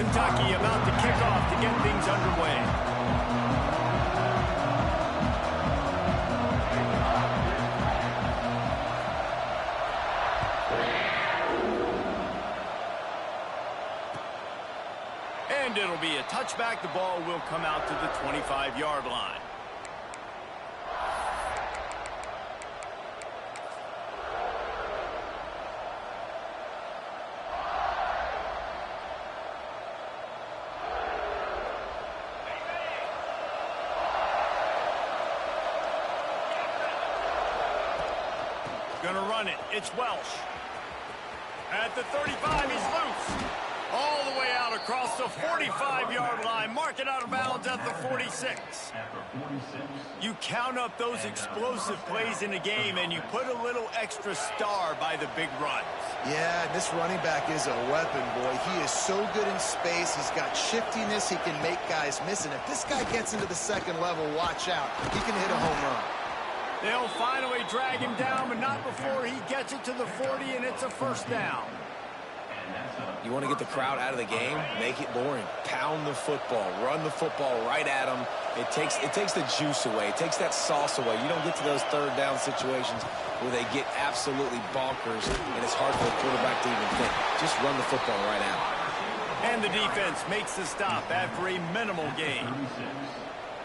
Kentucky about to kick off to get things underway. And it'll be a touchback. The ball will come out to the 25-yard line. Gonna run it. It's Welsh. At the 35, he's loose. All the way out across the 45-yard line. Mark it out of bounds at the 46. You count up those explosive plays in a game, and you put a little extra star by the big runs. Yeah, this running back is a weapon, boy. He is so good in space. He's got shiftiness. He can make guys miss. And if this guy gets into the second level, watch out. He can hit a home run. They'll finally drag him down, but not before he gets it to the 40, and it's a first down. You want to get the crowd out of the game? Make it boring. Pound the football. Run the football right at them. It takes the juice away. It takes that sauce away. You don't get to those third down situations where they get absolutely bonkers, and it's hard for the quarterback to even think. Just run the football right out. And the defense makes the stop after a minimal gain.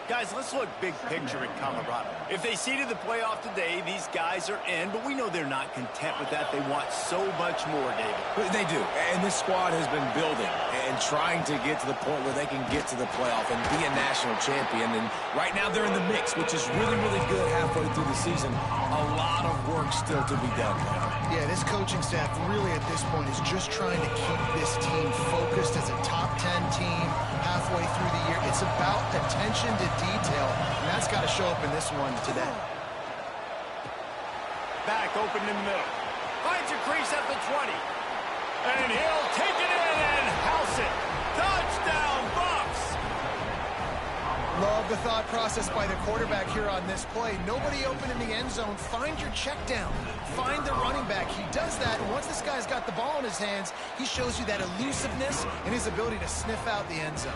Guys, let's look big picture at Colorado. If they seeded the playoff today, these guys are in, but we know they're not content with that. They want so much more, David. They do, and this squad has been building and trying to get to the point where they can get to the playoff and be a national champion. And right now they're in the mix, which is really, really good halfway through the season. A lot of work still to be done there. Yeah, this coaching staff really at this point is just trying to keep this team focused as a top 10 team halfway through the year. It's about attention to detail, and that's got to show up in this one today. Back open in the middle. Finds a crease at the 20. And he'll take it in and house it. Touchdown, Bucs! Love the thought process by the quarterback here on this play. Nobody open in the end zone. Find your check down. Find the running back. He does that, and once this guy's got the ball in his hands, he shows you that elusiveness and his ability to sniff out the end zone.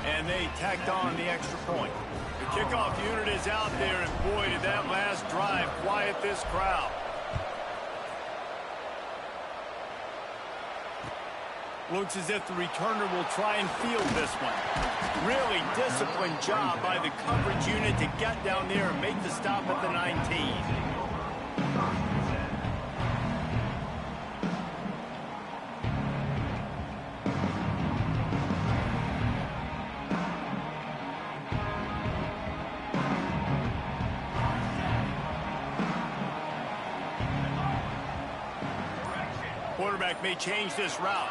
And they tacked on the extra point. The kickoff unit is out there, and boy, did that last drive quiet this crowd. Looks as if the returner will try and field this one. Really disciplined job by the coverage unit to get down there and make the stop at the 19. Quarterback may change this route.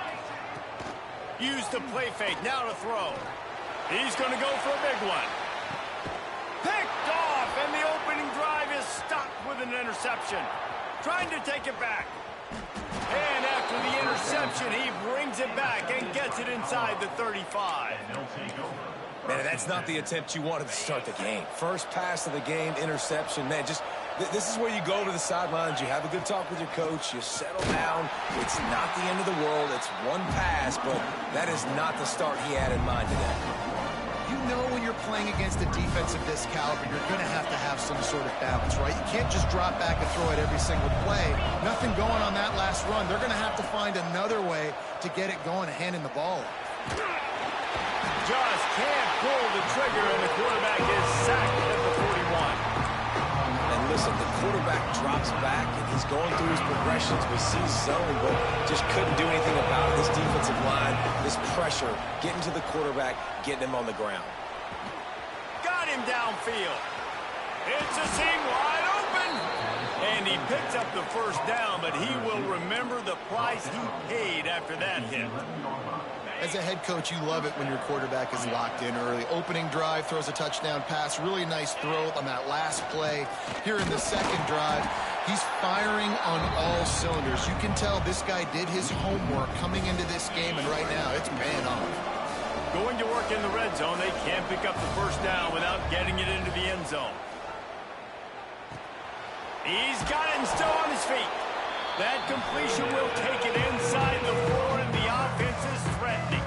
Use the play fake, now to throw. He's going to go for a big one. Picked off, and the opening drive is stopped with an interception. Trying to take it back. And after the interception, he brings it back and gets it inside the 35. Man, that's not the attempt you wanted to start the game. First pass of the game, interception. Man, just this is where you go to the sidelines. You have a good talk with your coach. You settle down. It's not the end of the world. It's one pass, but that is not the start he had in mind today. You know when you're playing against a defense of this caliber, you're going to have some sort of balance, right? You can't just drop back and throw it every single play. Nothing going on that last run. They're going to have to find another way to get it going, handing the ball off. Just can't pull the trigger, and the quarterback is sacked at the 41. And listen, the quarterback drops back, and he's going through his progressions. We see zone, but just couldn't do anything about it. This defensive line, this pressure, getting to the quarterback, getting him on the ground. Got him downfield. It's a seam wide open. And he picks up the first down, but he will remember the price he paid after that hit. As a head coach, you love it when your quarterback is locked in early. Opening drive, throws a touchdown pass. Really nice throw on that last play. Here in the second drive, he's firing on all cylinders. You can tell this guy did his homework coming into this game, and right now it's paying off. Going to work in the red zone, they can't pick up the first down without getting it into the end zone. He's got him still on his feet. That completion will take it inside the 4, and the offense is threatening.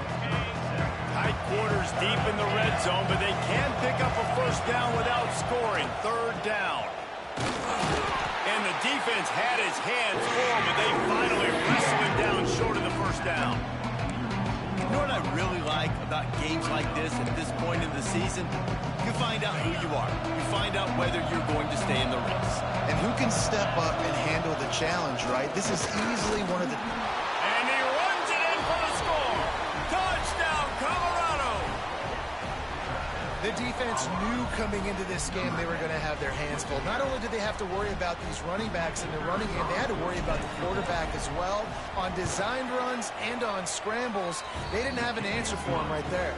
zone, but they can pick up a first down without scoring. Third down. And the defense had his hands full, but they finally wrestled him down short of the first down. You know what I really like about games like this at this point in the season? You find out who you are. You find out whether you're going to stay in the race. And who can step up and handle the challenge, right? This is easily one of the... And he runs it in for the score. Touchdown, Colorado. The defense knew coming into this game they were going to have their hands full. Not only did they have to worry about these running backs in the running game, they had to worry about the quarterback as well. On designed runs and on scrambles, they didn't have an answer for him right there.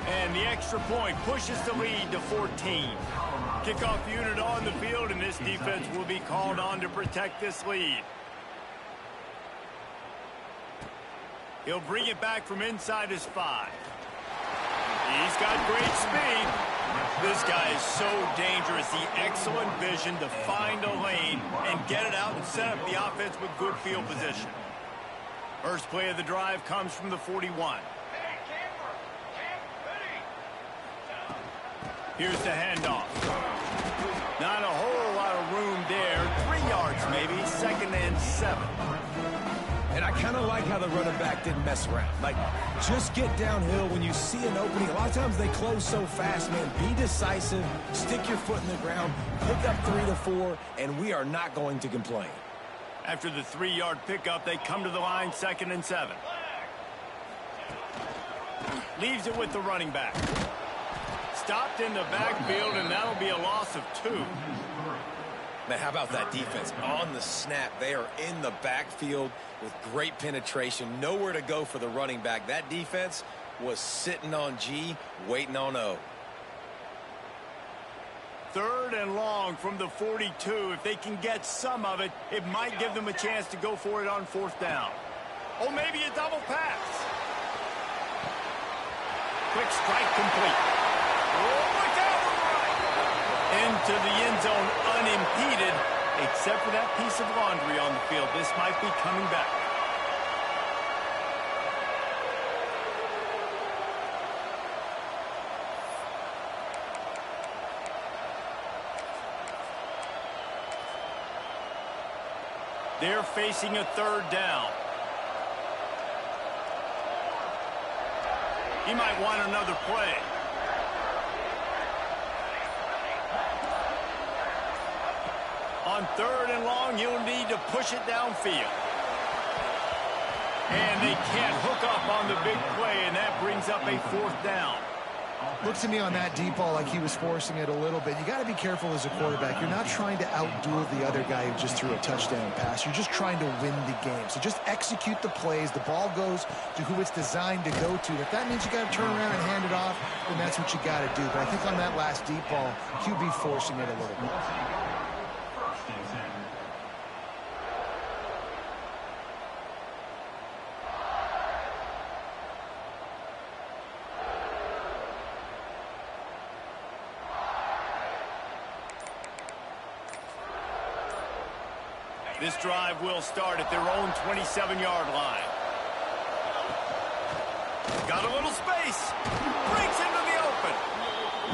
And the extra point pushes the lead to 14. Kickoff unit on the field, and this defense will be called on to protect this lead. He'll bring it back from inside his 5. He's got great speed. This guy is so dangerous. The excellent vision to find a lane and get it out and set up the offense with good field position. First play of the drive comes from the 41. Here's the handoff. Not a whole lot of room there. 3 yards maybe. 2nd and 7. And I kind of like how the running back didn't mess around. Like, just get downhill when you see an opening. A lot of times they close so fast, man. Be decisive, stick your foot in the ground, pick up 3 to 4, and we are not going to complain. After the 3-yard pickup, they come to the line, 2nd and 7. Leaves it with the running back. Stopped in the backfield, and that'll be a loss of 2. Man, how about that defense? On the snap, they are in the backfield with great penetration. Nowhere to go for the running back. That defense was sitting on G, waiting on O. 3rd and long from the 42. If they can get some of it, it might give them a chance to go for it on 4th down. Or maybe a double pass. Quick strike complete. Oh, look out! Into the end zone unimpeded, except for that piece of laundry on the field. This might be coming back. They're facing a 3rd down. He might want another play. On 3rd and long, you'll need to push it downfield. And they can't hook up on the big play, and that brings up a 4th down. Looks to me on that deep ball like he was forcing it a little bit. You got to be careful as a quarterback. You're not trying to outduel the other guy who just threw a touchdown pass. You're just trying to win the game. So just execute the plays. The ball goes to who it's designed to go to. If that means you got to turn around and hand it off, then that's what you got to do. But I think on that last deep ball, QB forcing it a little bit. This drive will start at their own 27-yard line. Got a little space. Breaks into the open.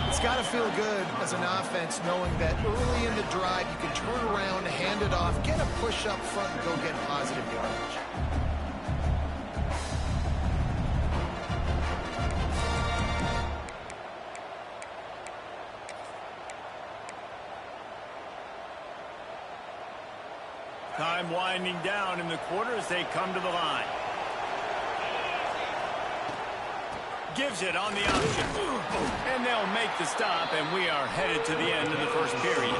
It's got to feel good as an offense knowing that early in the drive you can turn around, hand it off, get a push up front, and go get positive yardage. Time winding down in the quarter as they come to the line. Gives it on the option. And they'll make the stop, and we are headed to the end of the first period.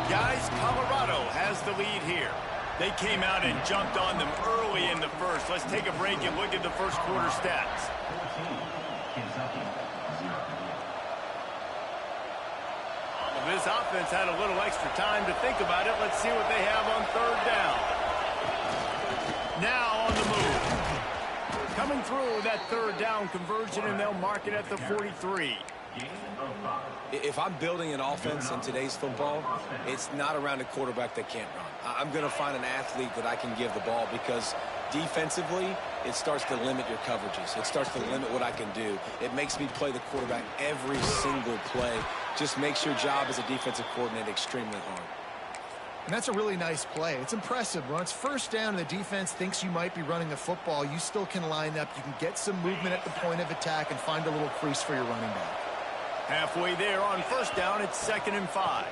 Guys, Colorado has the lead here. They came out and jumped on them early in the first. Let's take a break and look at the first quarter stats. Well, this offense had a little extra time to think about it. Let's see what they have on 3rd down. Now on the move. Coming through that 3rd down conversion, and they'll mark it at the 43. If I'm building an offense in today's football, it's not around a quarterback that can't run. I'm going to find an athlete that I can give the ball because defensively, it starts to limit your coverages. It starts to limit what I can do. It makes me play the quarterback every single play. Just makes your job as a defensive coordinator extremely hard. And that's a really nice play. It's impressive. When it's first down and the defense thinks you might be running the football, you still can line up. You can get some movement at the point of attack and find a little crease for your running back. Halfway there on first down, it's 2nd and 5.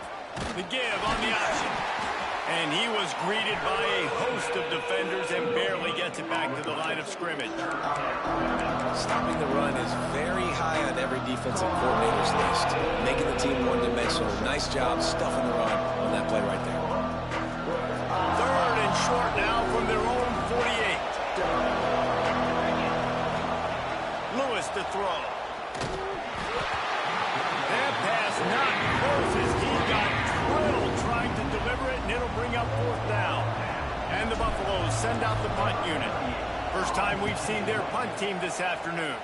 The give on the option. And he was greeted by a host of defenders and barely gets it back to the line of scrimmage. Stopping the run is very high on every defensive coordinator's list. Making the team one-dimensional. Nice job stuffing the run on that play right there. 3rd and short now from their own 48. Lewis to throw. That pass not close as he got drilled trying to deliver it, and it'll bring up 4th down. And the Buffaloes send out the punt unit. First time we've seen their punt team this afternoon.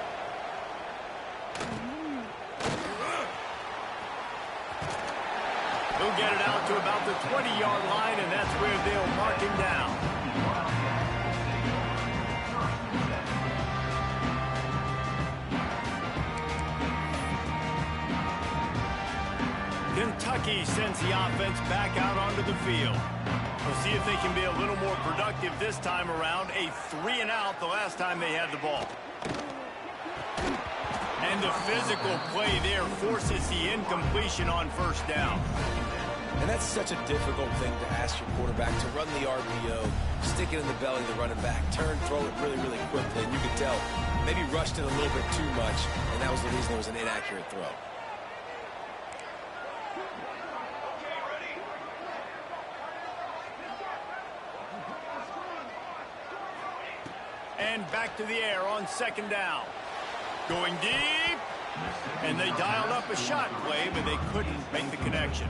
He'll get it out to about the 20-yard line, and that's where they'll mark him down. Kentucky sends the offense back out onto the field. We'll see if they can be a little more productive this time around. A 3-and-out the last time they had the ball. And the physical play there forces the incompletion on first down. And that's such a difficult thing to ask your quarterback to run the RPO, stick it in the belly of the running back, turn, throw it really, really quickly. And you could tell maybe rushed it a little bit too much, and that was the reason it was an inaccurate throw. And back to the air on 2nd down. Going deep. And they dialed up a shot play, but they couldn't make the connection.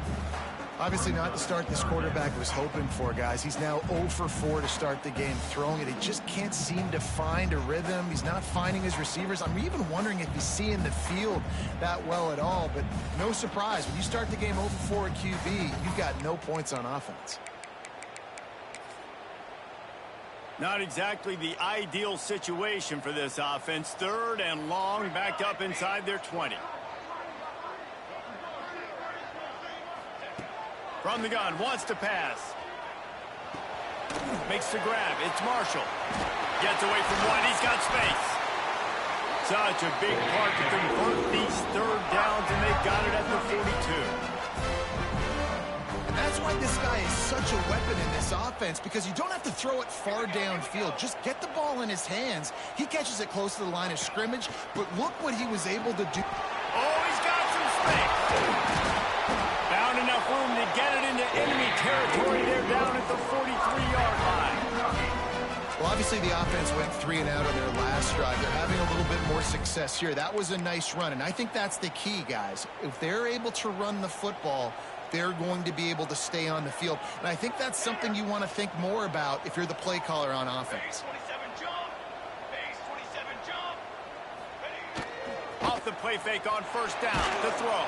Obviously not the start this quarterback was hoping for, guys. He's now 0 for 4 to start the game throwing it. He just can't seem to find a rhythm. He's not finding his receivers. I'm even wondering if he's seeing the field that well at all. But no surprise, when you start the game 0 for 4 at QB, you've got no points on offense. Not exactly the ideal situation for this offense. 3rd and long, backed up inside their 20. From the gun, wants to pass. Makes the grab. It's Marshall. Gets away from one. He's got space. Such a big part to convert these 3rd downs, and they've got it at the 42. That's why this guy is such a weapon in this offense, because you don't have to throw it far downfield. Just get the ball in his hands. He catches it close to the line of scrimmage, but look what he was able to do. Oh, he's got some space. Found enough room to get it into enemy territory. They're down at the 43-yard line. Well, obviously the offense went 3-and-out on their last drive. They're having a little bit more success here. That was a nice run, and I think that's the key, guys. If they're able to run the football, they're going to be able to stay on the field. And I think that's something you want to think more about if you're the play caller on offense. Off the play fake on first down to throw.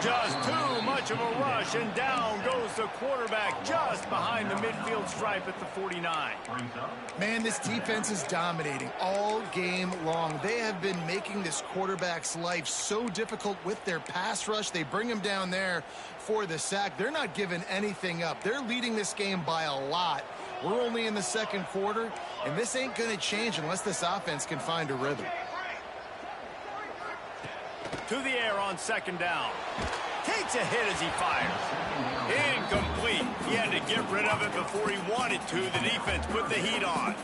Just too much of a rush, and down goes the quarterback just behind the midfield stripe at the 49. Man, this defense is dominating all game long. They have been making this quarterback's life so difficult with their pass rush. They bring him down there for the sack. They're not giving anything up. They're leading this game by a lot. We're only in the 2nd quarter, and this ain't going to change unless this offense can find a rhythm. To the air on 2nd down. Takes a hit as he fires. Incomplete. He had to get rid of it before he wanted to. The defense put the heat on.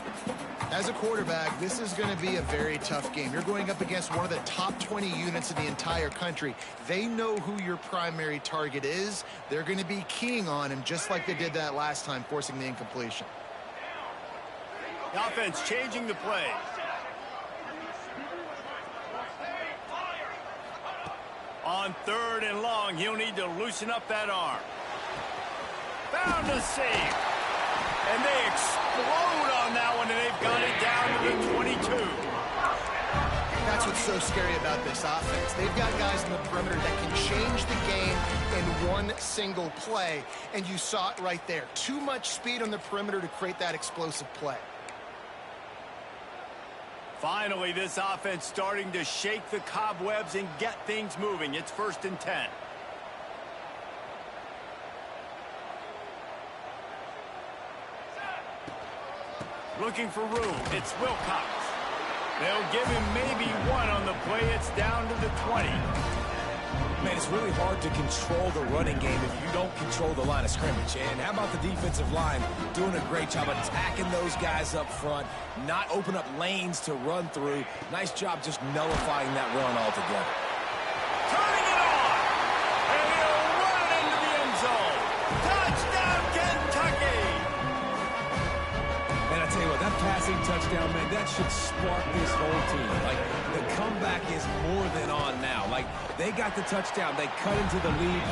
As a quarterback, this is going to be a very tough game. You're going up against one of the top 20 units in the entire country. They know who your primary target is. They're going to be keying on him just like they did that last time, forcing the incompletion. The offense changing the play. On 3rd and long, he'll need to loosen up that arm. Found a save. And they explode on that one, and they've got it down to the 22. That's what's so scary about this offense. They've got guys in the perimeter that can change the game in one single play, and you saw it right there. Too much speed on the perimeter to create that explosive play. Finally, this offense starting to shake the cobwebs and get things moving. It's 1st and 10. Looking for room. It's Wilcox. They'll give him maybe one on the play. It's down to the 20. Man, it's really hard to control the running game if you don't control the line of scrimmage. And how about the defensive line doing a great job attacking those guys up front, not open up lanes to run through. Nice job just nullifying that run altogether. Turning it on. And he'll run it into the end zone. Touchdown, Kentucky. And I tell you what, that passing touchdown, man, that should spark this whole team. Like, the comeback is more than on now. Like, they got the touchdown. They cut into the lead.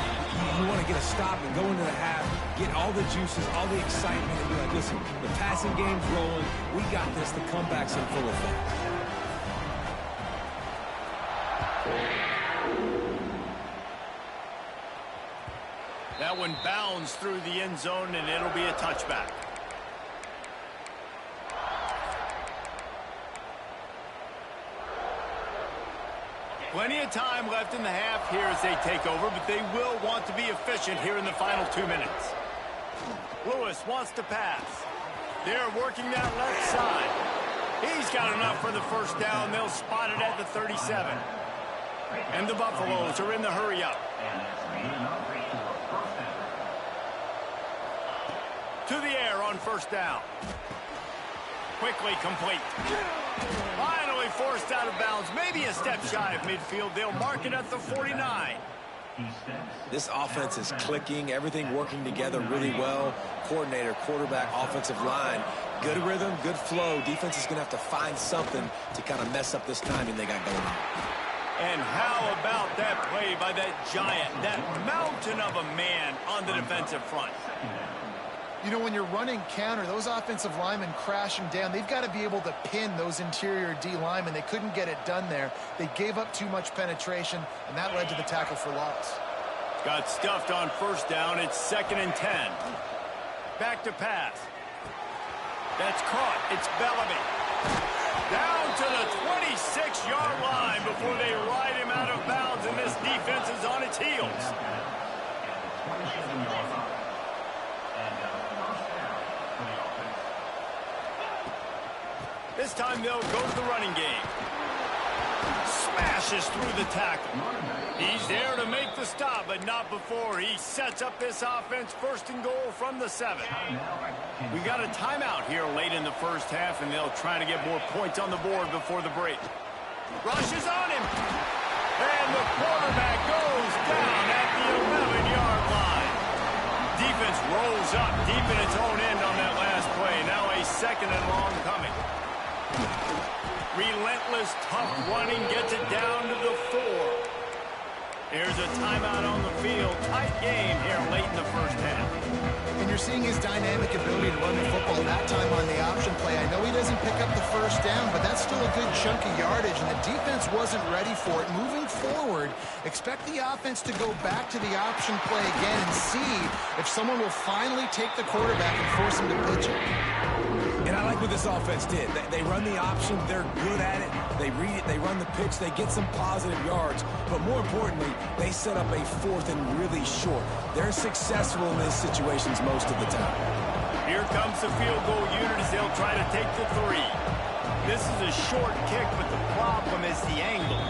You want to get a stop and go into the half, get all the juices, all the excitement, and be like, listen, the passing game's rolling. We got this. The comeback's in full effect. That one bounds through the end zone, and it'll be a touchback. Plenty of time left in the half here as they take over, but they will want to be efficient here in the final 2 minutes. Lewis wants to pass. They're working that left side. He's got enough for the first down. They'll spot it at the 37. And the Buffaloes are in the hurry up. To the air on first down. Quickly complete. Finally forced out of bounds. Maybe a step shy of midfield. They'll mark it at the 49. This offense is clicking, everything working together really well. Coordinator, quarterback, offensive line. Good rhythm, good flow. Defense is going to have to find something to kind of mess up this timing they got going on. And how about that play by that giant, that mountain of a man on the defensive front? You know, when you're running counter, those offensive linemen crashing down, they've got to be able to pin those interior D linemen. They couldn't get it done there. They gave up too much penetration, and that led to the tackle for loss. Got stuffed on first down. It's 2nd and 10. Back to pass. That's caught. It's Bellamy. Down to the 26-yard line before they ride him out of bounds, and this defense is on its heels. This time they'll go to the running game. Smashes through the tackle. He's there to make the stop, but not before he sets up this offense. 1st and goal from the 7. We got a timeout here late in the first half, and they'll try to get more points on the board before the break. Rushes on him. And the quarterback goes down at the 11-yard line. Defense rolls up deep in its own end on that last play. Now a 2nd and long coming. Relentless, tough running gets it down to the 4. Here's a timeout on the field. Tight game here late in the first half. And you're seeing his dynamic ability to run the football that time on the option play. I know he doesn't pick up the first down, but that's still a good chunk of yardage, and the defense wasn't ready for it. Moving forward, expect the offense to go back to the option play again and see if someone will finally take the quarterback and force him to pitch it. And I like what this offense did. They run the option. They're good at it. They read it. They run the pitch. They get some positive yards. But more importantly, they set up a 4th and really short. They're successful in these situations most of the time. Here comes the field goal unit as they'll try to take the 3. This is a short kick, but the problem is the angle.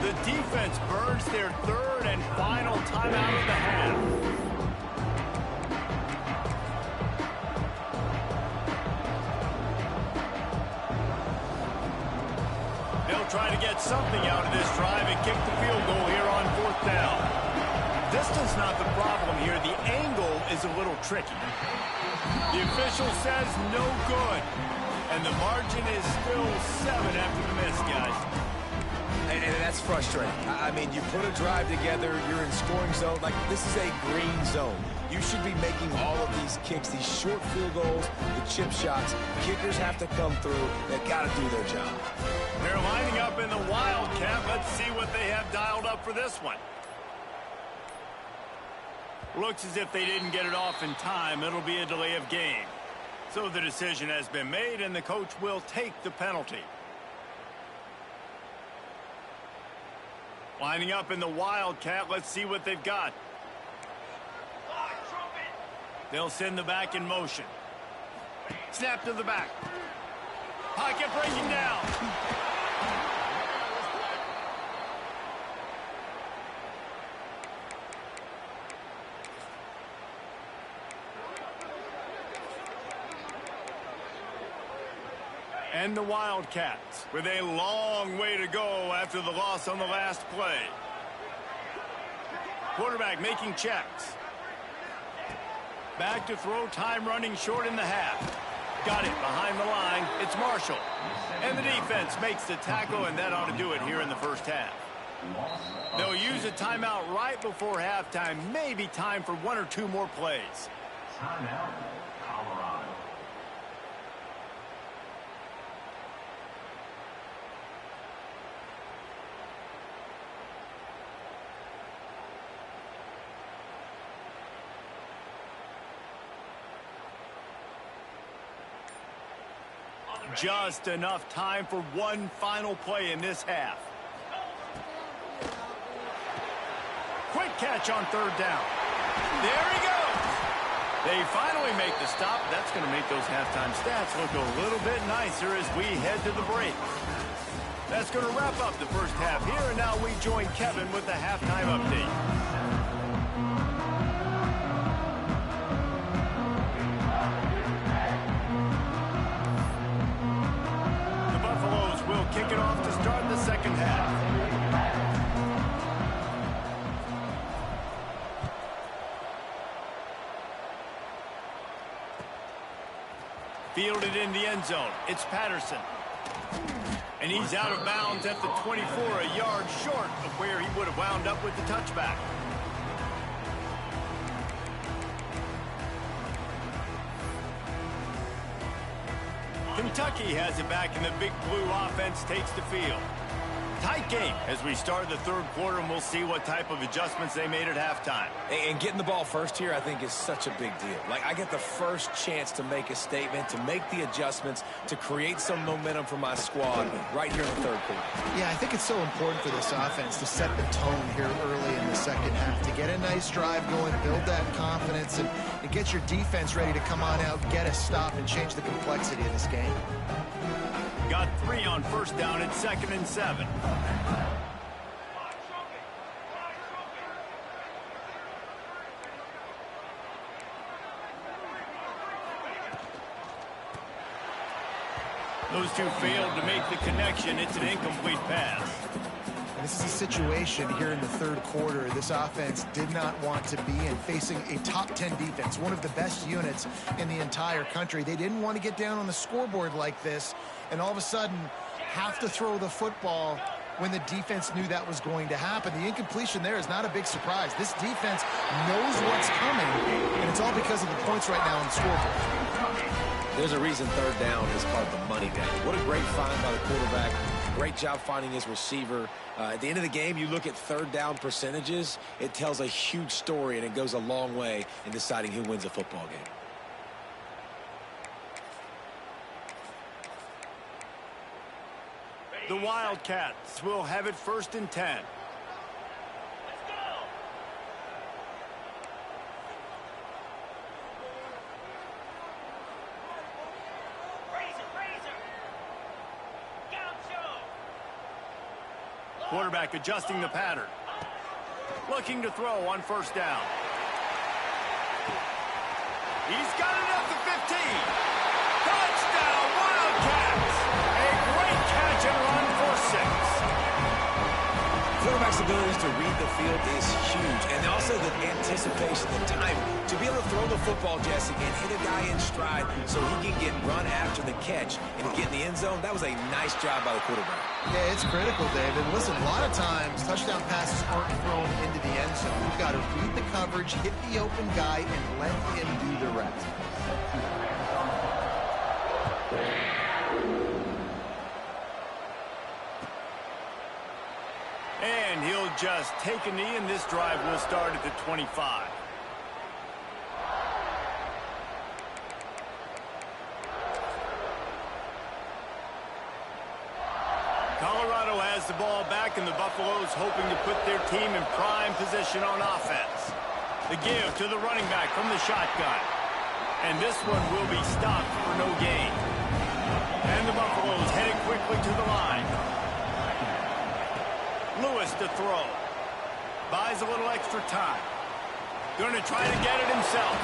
The defense burns their 3rd and final timeout of the half. Try to get something out of this drive and kick the field goal here on 4th down. Distance not the problem here. The angle is a little tricky. The official says no good. And the margin is still 7 after the miss, guys. And that's frustrating. I mean, you put a drive together, you're in scoring zone. Like, this is a green zone. You should be making all of these kicks, these short field goals, the chip shots. Kickers have to come through. They've got to do their job. They're lining up in the Wildcat. Let's see what they have dialed up for this one. Looks as if they didn't get it off in time. It'll be a delay of game. So the decision has been made, and the coach will take the penalty. Lining up in the Wildcat. Let's see what they've got. They'll send the back in motion. Snap to the back. Pocket breaking down. And the Wildcats with a long way to go after the loss on the last play. Quarterback making checks. Back to throw, time running short in the half. Got it behind the line. It's Marshall. And the defense makes the tackle, and that ought to do it here in the first half. They'll use a timeout right before halftime. Maybe time for one or two more plays. Timeout, Colorado. Just enough time for one final play in this half. Quick catch on third down. There he goes. They finally make the stop. That's going to make those halftime stats look a little bit nicer as we head to the break. That's going to wrap up the first half here, and now we join Kevin with the halftime update. Kick it off to start the second half. Fielded in the end zone. It's Patterson. And he's out of bounds at the 24, a yard short of where he would have wound up with the touchback. Kentucky has it back, and the Big Blue offense takes the field. Tight game as we start the third quarter, and we'll see what type of adjustments they made at halftime. And getting the ball first here, I think, is such a big deal. Like, I get the first chance to make a statement, to make the adjustments, to create some momentum for my squad right here in the third quarter. Yeah, I think it's so important for this offense to set the tone here early in the second half, to get a nice drive going, build that confidence, and get your defense ready to come on out, get a stop, and change the complexity of this game. Got 3 on first down at 2nd and 7. Those two failed to make the connection. It's an incomplete pass. This is a situation here in the third quarter this offense did not want to be in, facing a top 10 defense, one of the best units in the entire country. They didn't want to get down on the scoreboard like this and all of a sudden have to throw the football when the defense knew that was going to happen. The incompletion there is not a big surprise. This defense knows what's coming, and it's all because of the points right now on the scoreboard. There's a reason third down is called the money down. What a great find by the quarterback. Great job finding his receiver. At the end of the game, you look at third down percentages. It tells a huge story, and it goes a long way in deciding who wins a football game. The Wildcats will have it 1st and 10. Quarterback adjusting the pattern. Looking to throw on first down. He's got it up to 15. Touchdown, Wildcats! A great catch and run for 6. Quarterback's ability to read the field is huge, and also the anticipation, the time to be able to throw the football, Jesse, and hit a guy in stride so he can get run after the catch and get in the end zone. That was a nice job by the quarterback. Yeah, it's critical, David. Listen, a lot of times touchdown passes aren't thrown into the end zone. You've got to read the coverage, hit the open guy, and let him do the rest. And he'll just take a knee, and this drive will start at the 25. Colorado has the ball back, and the Buffaloes hoping to put their team in prime position on offense. The give to the running back from the shotgun. And this one will be stopped for no gain. And the Buffaloes heading quickly to the line. Lewis to throw. Buys a little extra time. Going to try to get it himself.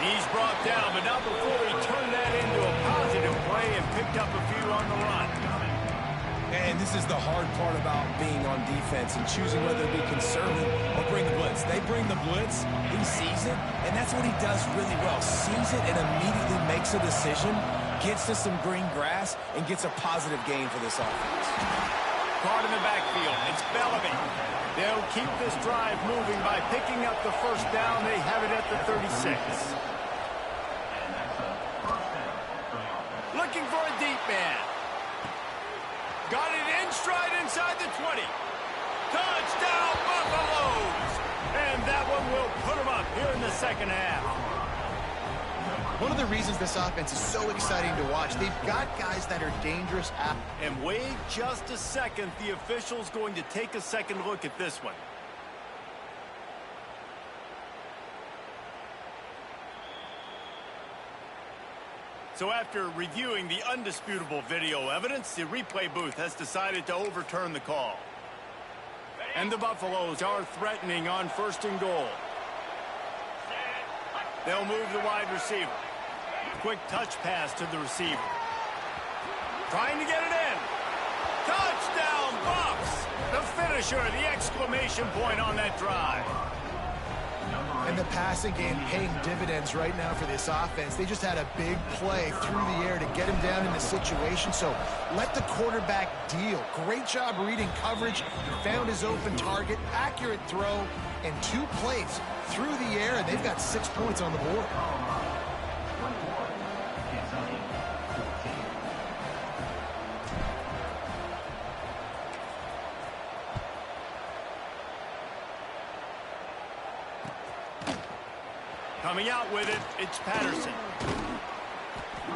He's brought down, but not before he turned that into a positive play and picked up a few on the run. And this is the hard part about being on defense and choosing whether to be conservative or bring the blitz. They bring the blitz, he sees it, and that's what he does really well. Sees it and immediately makes a decision, gets to some green grass, and gets a positive gain for this offense. Caught in the backfield. It's Bellamy. They'll keep this drive moving by picking up the first down. They have it at the 36. Looking for a deep man. Got it in stride inside the 20. Touchdown, Buffaloes! And that one will put them up here in the second half. One of the reasons this offense is so exciting to watch, they've got guys that are dangerous. And wait just a second. The official's going to take a second look at this one. So after reviewing the undisputable video evidence, the replay booth has decided to overturn the call. And the Buffaloes are threatening on 1st and goal. They'll move the wide receiver. Quick touch pass to the receiver. Trying to get it in. Touchdown, Buffs! The finisher, the exclamation point on that drive. And the passing game paying dividends right now for this offense. They just had a big play through the air to get him down in the situation. So let the quarterback deal. Great job reading coverage. He found his open target, accurate throw, and 2 plays through the air, and they've got 6 points on the board. Coming out with it, it's Patterson.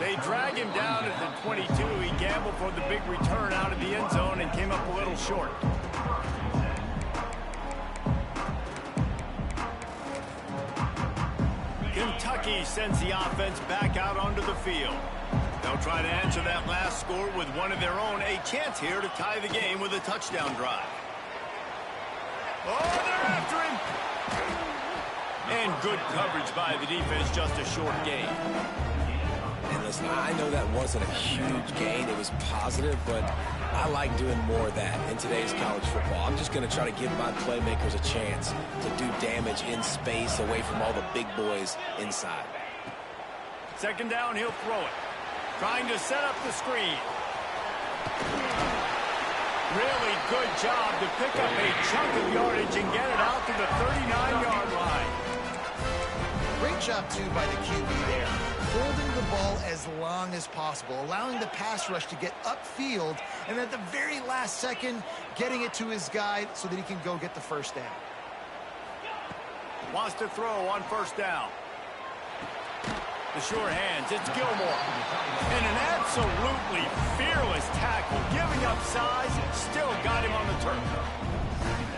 They drag him down at the 22. He gambled for the big return out of the end zone and came up a little short. Kentucky sends the offense back out onto the field. They'll try to answer that last score with one of their own. A chance here to tie the game with a touchdown drive. Oh, they're after him. And good coverage by the defense, just a short gain. And listen, I know that wasn't a huge gain. It was positive, but I like doing more of that in today's college football. I'm just going to try to give my playmakers a chance to do damage in space away from all the big boys inside. Second down, he'll throw it. Trying to set up the screen. Really good job to pick up a chunk of yardage and get it out to the 39-yard line. Great job, too, by the QB there. Holding the ball as long as possible, allowing the pass rush to get upfield, and at the very last second, getting it to his guy so that he can go get the first down. Wants to throw on first down. The sure hands, it's Gilmore. And an absolutely fearless tackle, giving up size, and still got him on the turf.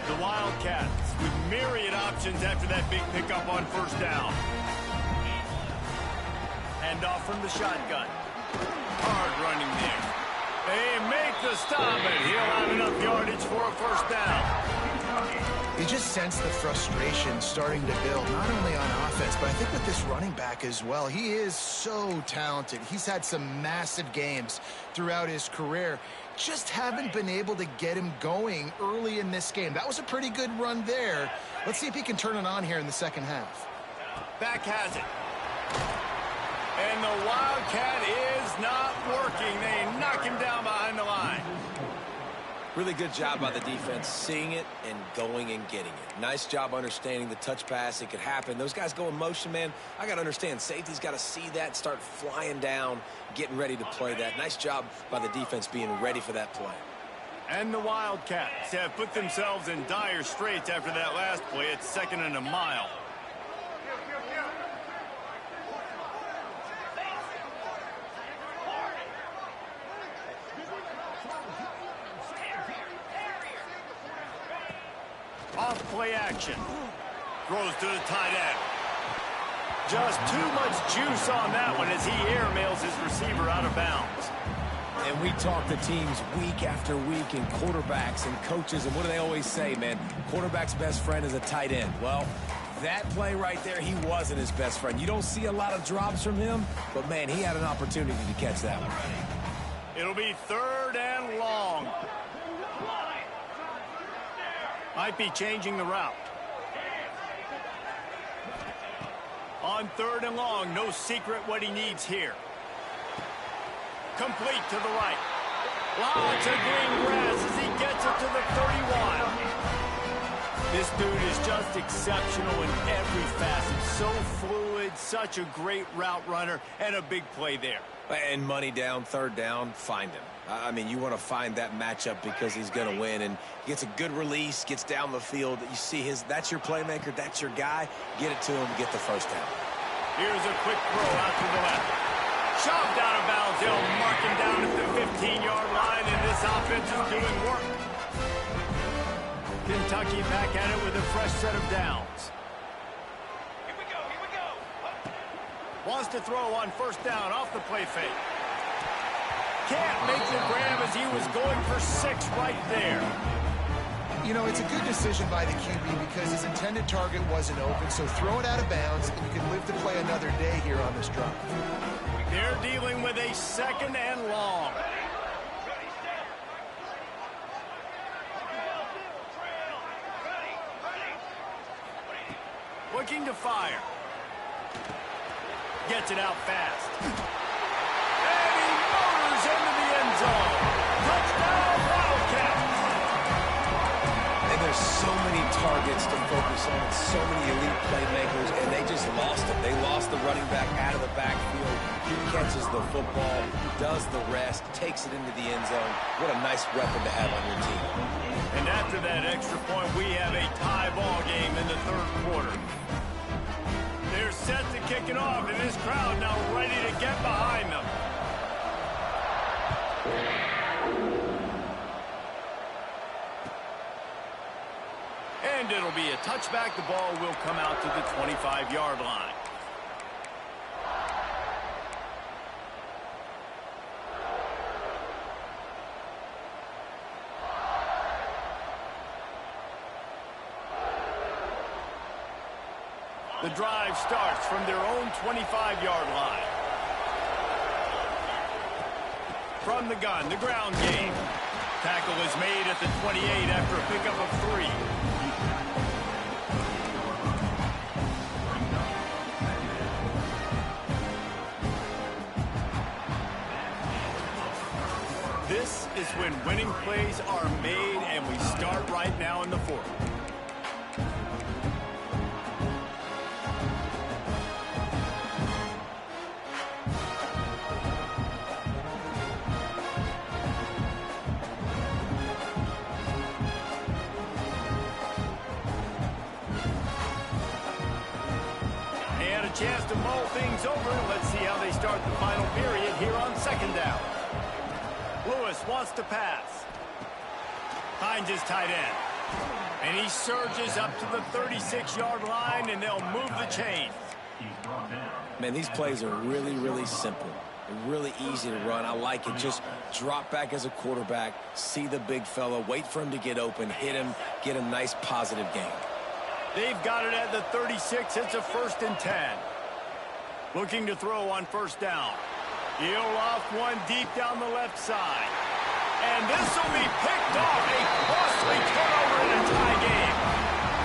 The Wildcats with myriad options after that big pickup on first down. Hand off from the shotgun. Hard running there. They make the stop, and he'll have enough yardage for a first down. You just sense the frustration starting to build, not only on offense, but I think with this running back as well. He is so talented. He's had some massive games throughout his career. Just haven't been able to get him going early in this game. That was a pretty good run there. Let's see if he can turn it on here in the second half. Back has it. And the Wildcat is not working. They knock him down behind the line. Really good job by the defense, seeing it and going and getting it. Nice job understanding the touch pass. It could happen. Those guys go in motion, man. I got to understand, safety's got to see that, start flying down, getting ready to play that. Nice job by the defense being ready for that play. And the Wildcats have put themselves in dire straits after that last play. It's 2nd and a mile. Off play action. Throws to the tight end. Just too much juice on that one as he airmails his receiver out of bounds. And we talk to teams week after week and quarterbacks and coaches, and what do they always say, man? Quarterback's best friend is a tight end. Well, that play right there, he wasn't his best friend. You don't see a lot of drops from him, but, man, he had an opportunity to catch that one. It'll be 3rd and long. Might be changing the route. On 3rd and long, no secret what he needs here. Complete to the right. Lots of green grass as he gets it to the 31. This dude is just exceptional in every facet. So fluid, such a great route runner, and a big play there. And money down, 3rd down, find him. I mean, you want to find that matchup because he's going to win, and he gets a good release, gets down the field. You see that's your playmaker, that's your guy. Get it to him, get the 1st down. Here's a quick throw out to the left. Shoved out of bounds. They'll mark him down at the 15-yard line, and this offense is doing work. Kentucky back at it with a fresh set of downs. Here we go. Wants to throw on 1st down off the play fake. Can't make the grab as he was going for 6 right there. You know, it's a good decision by the QB because his intended target wasn't open, so throw it out of bounds, and you can live to play another day here on this drive. They're dealing with a 2nd and long. Looking to fire. Gets it out fast. And he motors into the end zone. Touchdown, Wildcats. And there's so many targets to focus on, so many elite playmakers, and they just lost him. They lost the running back out of the backfield. He catches the football, does the rest, takes it into the end zone. What a nice weapon to have on your team. And after that extra point, we have a tie ball game in the 3rd quarter. They're set to kick it off, and this crowd now ready to get behind them. And it'll be a touchback. The ball will come out to the 25-yard line. The drive starts from their own 25-yard line. From the gun, the ground game. Tackle is made at the 28 after a pickup of 3. This is when winning plays are made, and we start right now in the 4th. Chance to mull things over. Let's see how they start the final period here on 2nd down. Lewis wants to pass. Finds his tight end. And he surges up to the 36-yard line, and they'll move the chains. Man, these plays are really, really simple. They're really easy to run. I like it. Just drop back as a quarterback, see the big fella, wait for him to get open, hit him, get a nice positive gain. They've got it at the 36. It's a 1st and 10. Looking to throw on 1st down. He'll off one deep down the left side. And this will be picked off. A costly turnover in a tie game.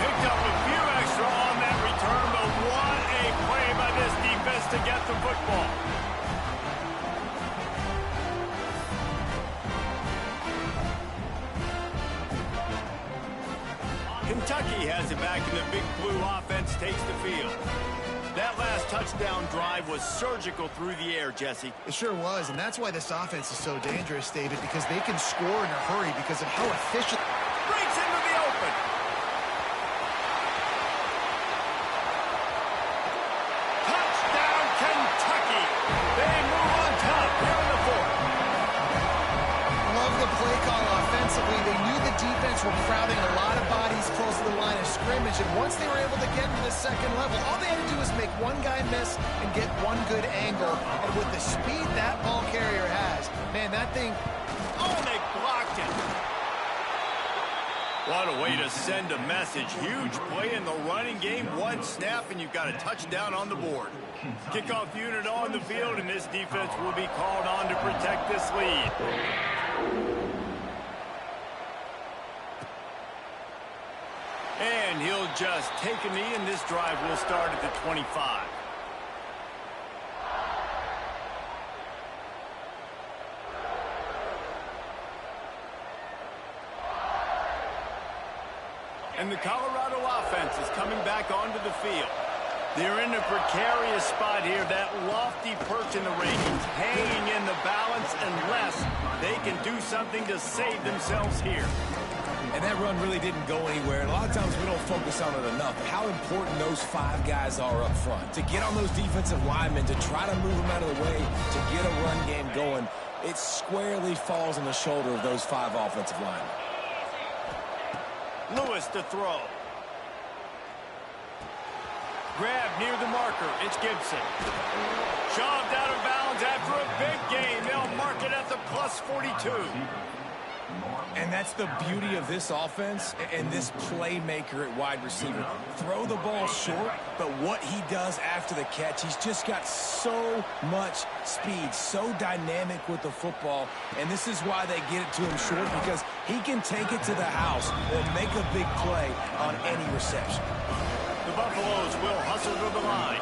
Picked up a few extra on that return, but what a play by this defense to get the football. Kentucky has it back, and the Big Blue offense takes the field. That last touchdown drive was surgical through the air, Jesse. It sure was, and that's why this offense is so dangerous, David, because they can score in a hurry because of how efficient. Breaks into the open. Touchdown, Kentucky. They move on top here in the fourth. Love the play call offensively. They knew the defense were crowding a lot of bodies close to the line of scrimmage, and once they were able to get into the second level, all they had to do was make one guy miss and get one good angle. And with the speed that ball carrier has, man, that thing... Oh, they blocked it. What a way to send a message. Huge play in the running game. One snap, and you've got a touchdown on the board. Kickoff unit on the field, and this defense will be called on to protect this lead. And he'll just take a knee, and this drive will start at the 25. And the Colorado offense is coming back onto the field. They're in a precarious spot here, that lofty perch in the rankings, hanging in the balance unless they can do something to save themselves here. And that run really didn't go anywhere. And a lot of times we don't focus on it enough. How important those five guys are up front. To get on those defensive linemen, to try to move them out of the way, to get a run game going, it squarely falls on the shoulder of those five offensive linemen. Lewis to throw. Grab near the marker. It's Gibson. Shoved out of bounds after a big gain. They'll mark it at the plus 42. And that's the beauty of this offense and this playmaker at wide receiver. Throw the ball short, but what he does after the catch, he's just got so much speed, so dynamic with the football, and this is why they get it to him short, because he can take it to the house or make a big play on any reception. The Buffaloes will hustle to the line.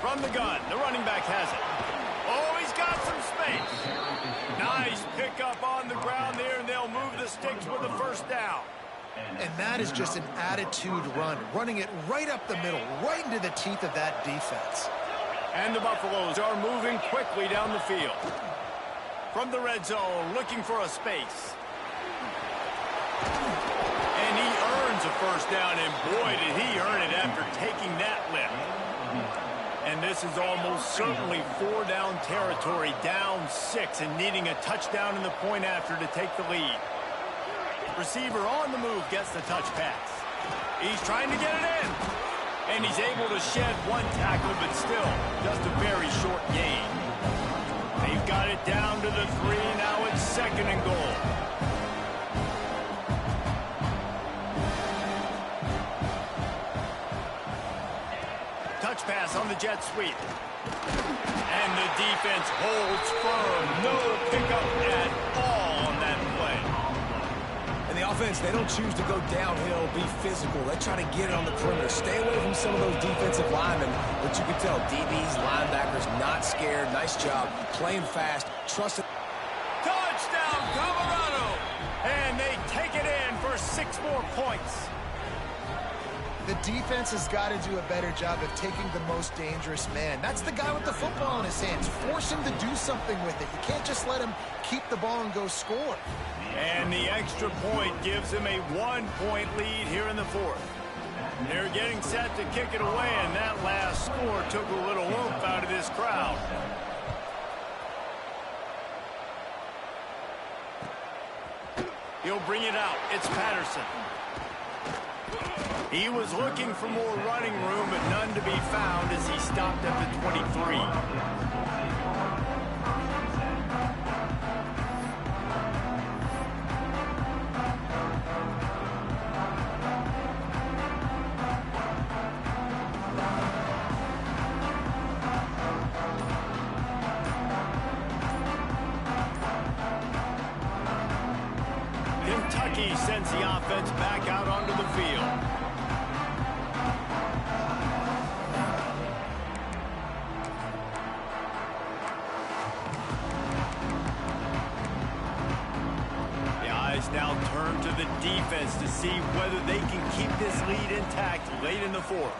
From the gun, the running back has it. Oh, he's got some space. Nice pickup on the ground there, and they'll move the sticks with a first down. And that is just an attitude run, running it right up the middle, right into the teeth of that defense. And the Buffaloes are moving quickly down the field. From the red zone, looking for a space. And he earns a first down, and boy, did he earn it after taking that lift. And this is almost certainly four-down territory, down 6, and needing a touchdown in the point after to take the lead. Receiver on the move gets the touch pass. He's trying to get it in. And he's able to shed one tackle, but still just a very short gain. They've got it down to the 3. Now it's 2nd and goal. Touch pass on the jet sweep. And the defense holds firm. No pickup at all on that play. And the offense, they don't choose to go downhill, be physical. They try to get it on the perimeter. Stay away from some of those defensive linemen. But you can tell DBs, linebackers, not scared. Nice job. Playing fast. Trust it. Touchdown, Colorado! And they take it in for 6 more points. The defense has got to do a better job of taking the most dangerous man. That's the guy with the football in his hands. Force him to do something with it. You can't just let him keep the ball and go score. And the extra point gives him a 1-point lead here in the 4th. They're getting set to kick it away, and that last score took a little oomph out of this crowd. He'll bring it out. It's Patterson. He was looking for more running room, but none to be found as he stopped at the 23. Kentucky sends the offense back out onto the field. offense now turn to the defense to see whether they can keep this lead intact late in the fourth.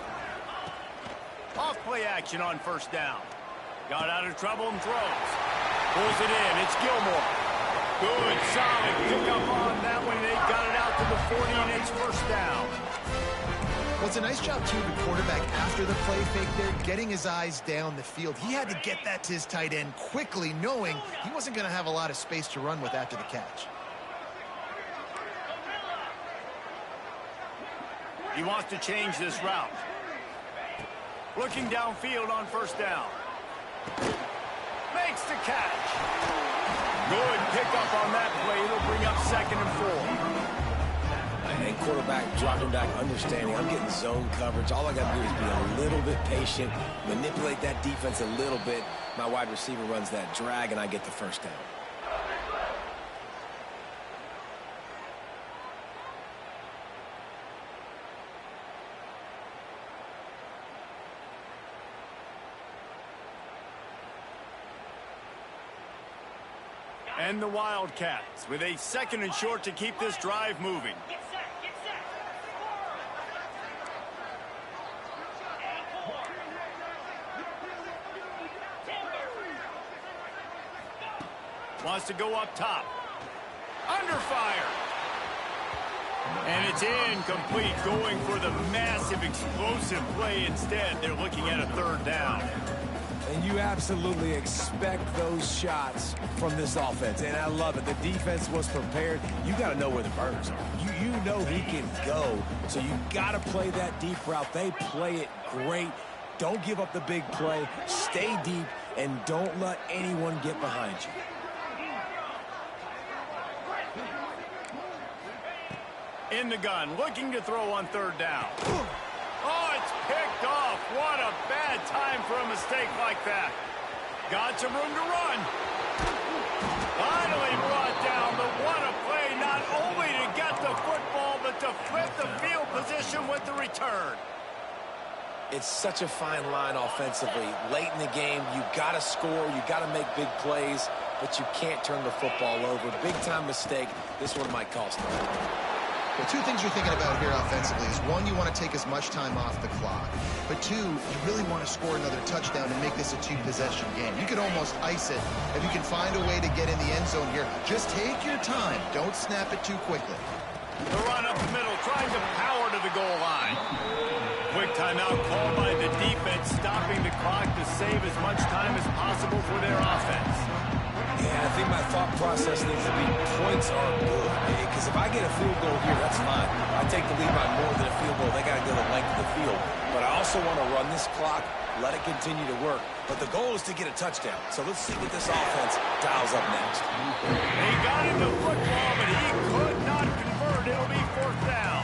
Off-play action on first down. Got out of trouble and throws. Pulls it in. It's Gilmore. Good, solid pickup on that one. They got it out to the 40, and it's first down. Well, it's a nice job, too, the quarterback after the play fake there, getting his eyes down the field. He had to get that to his tight end quickly, knowing he wasn't going to have a lot of space to run with after the catch. He wants to change this route. Looking downfield on first down. Makes the catch. Good pickup on that play. It'll bring up 2nd and 4. And quarterback dropping back, understanding I'm getting zone coverage. All I got to do is be a little bit patient, manipulate that defense a little bit. My wide receiver runs that drag, and I get the first down. And the Wildcats with a 2nd and short to keep this drive moving. Wants to go up top. Under fire. And it's incomplete, going for the massive explosive play instead. They're looking at a 3rd down. And you absolutely expect those shots from this offense, and I love it. The defense was prepared. You got to know where the burners are. You know he can go, so you got to play that deep route. They play it great. Don't give up the big play. Stay deep, and don't let anyone get behind you. In the gun, looking to throw on 3rd down. Oh, it's picked off. What a bad time for a mistake like that. Got some room to run. Finally brought down, but what a play, not only to get the football, but to flip the field position with the return. It's such a fine line offensively. Late in the game, you got to score, you got to make big plays, but you can't turn the football over. Big-time mistake. This one might cost them. Well, 2 things you're thinking about here offensively is, 1, you want to take as much time off the clock. But 2, you really want to score another touchdown and make this a 2-possession game. You could almost ice it if you can find a way to get in the end zone here. Just take your time. Don't snap it too quickly. The run up the middle, trying to power to the goal line. Quick timeout called by the defense, stopping the clock to save as much time as possible for their offense. Yeah, I think my thought process needs to be points are good. Because if I get a field goal here, that's fine. I take the lead by more than a field goal. They got to go the length of the field. But I also want to run this clock, let it continue to work. But the goal is to get a touchdown. So let's see what this offense dials up next. He got into football, but he could not convert. It'll be 4th down.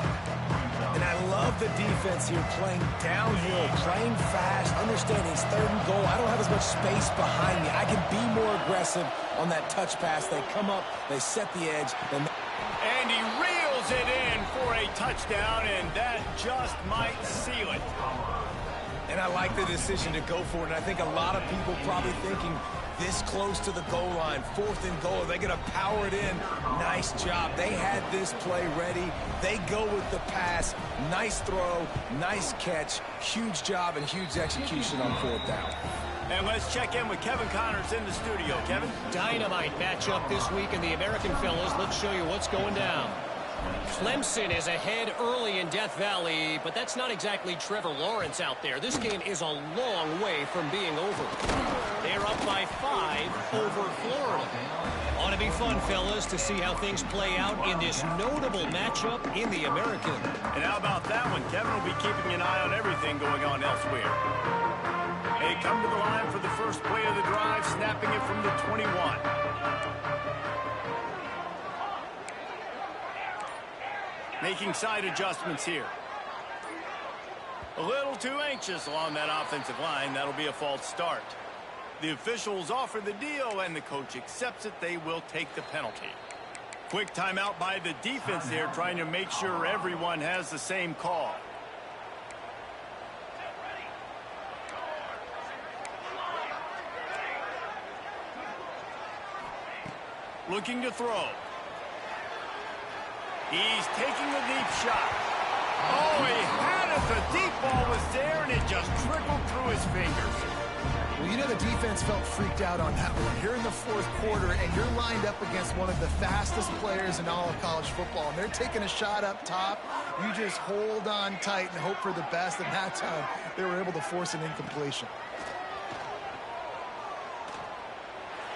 And I love the defense here, playing downhill, playing fast, understanding it's 3rd and goal. I don't have as much space behind me. I can be more aggressive on that touch pass. They come up, they set the edge. And he reels it in for a touchdown, and that just might seal it. And I like the decision to go for it. And I think a lot of people probably thinking this close to the goal line, 4th and goal, are they going to power it in? Nice job. They had this play ready. They go with the pass. Nice throw, nice catch. Huge job and huge execution on 4th down. And let's check in with Kevin Connors in the studio. Kevin? Dynamite matchup this week in the American, fellas. Let's show you what's going down. Clemson is ahead early in Death Valley, but that's not exactly Trevor Lawrence out there. This game is a long way from being over. They're up by 5 over Florida. Ought to be fun, fellas, to see how things play out in this notable matchup in the American. And how about that one? Kevin will be keeping an eye on everything going on elsewhere. They come to the line for the first play of the drive, snapping it from the 21. Making side adjustments here. A little too anxious along that offensive line. That'll be a false start. The officials offer the deal, and the coach accepts it. They will take the penalty. Quick timeout by the defense there, trying to make sure everyone has the same call. Looking to throw. He's taking a deep shot. Oh, he had it. The deep ball was there, and it just trickled through his fingers. Well, you know the defense felt freaked out on that one. You're in the fourth quarter, and you're lined up against one of the fastest players in all of college football, and they're taking a shot up top. You just hold on tight and hope for the best, and that time they were able to force an incompletion.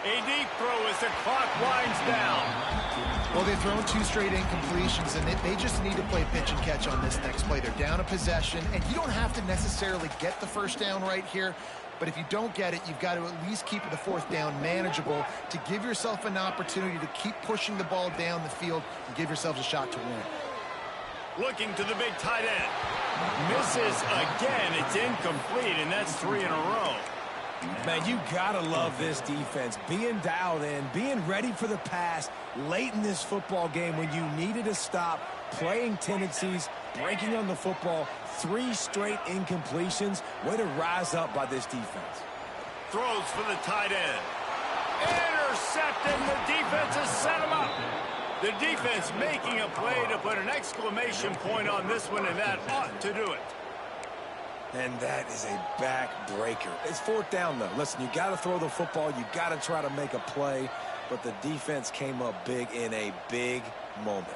A deep throw as the clock winds down. Well, they've thrown 2 straight incompletions, and they just need to play pitch and catch on this next play. They're down a possession, and you don't have to necessarily get the first down right here, but if you don't get it, you've got to at least keep the fourth down manageable to give yourself an opportunity to keep pushing the ball down the field and give yourselves a shot to win. Looking to the big tight end. Misses again. It's incomplete, and that's 3 in a row. Man, you gotta love this defense. Being dialed in, being ready for the pass late in this football game when you needed to stop, playing tendencies, breaking on the football, 3 straight incompletions. Way to rise up by this defense. Throws for the tight end. Intercepted. The defense has set him up. The defense making a play to put an exclamation point on this one, and that ought to do it. And that is a backbreaker. It's 4th down, though. Listen, you got to throw the football. You got to try to make a play. But the defense came up big in a big moment.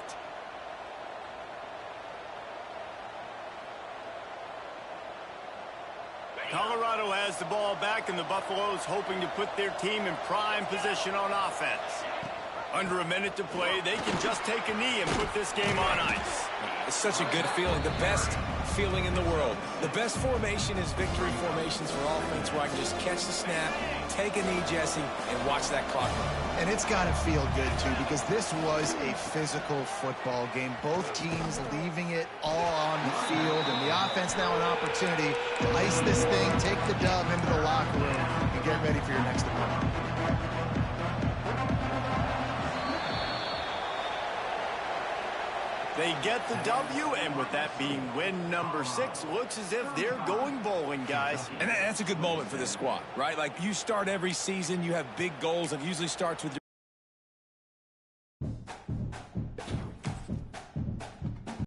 Colorado has the ball back, and the Buffaloes hoping to put their team in prime position on offense. Under a minute to play, they can just take a knee and put this game on ice. It's such a good feeling, the best feeling in the world. The best formation is victory formations for offense, where I can just catch the snap, take a knee, Jesse, and watch that clock run. And it's got to feel good, too, because this was a physical football game. Both teams leaving it all on the field, and the offense now an opportunity to ice this thing, take the dub into the locker room, and get ready for your next opponent. They get the W, and with that being win number 6, looks as if they're going bowling, guys. And that's a good moment for this squad, right? Like, you start every season, you have big goals, and it usually starts with your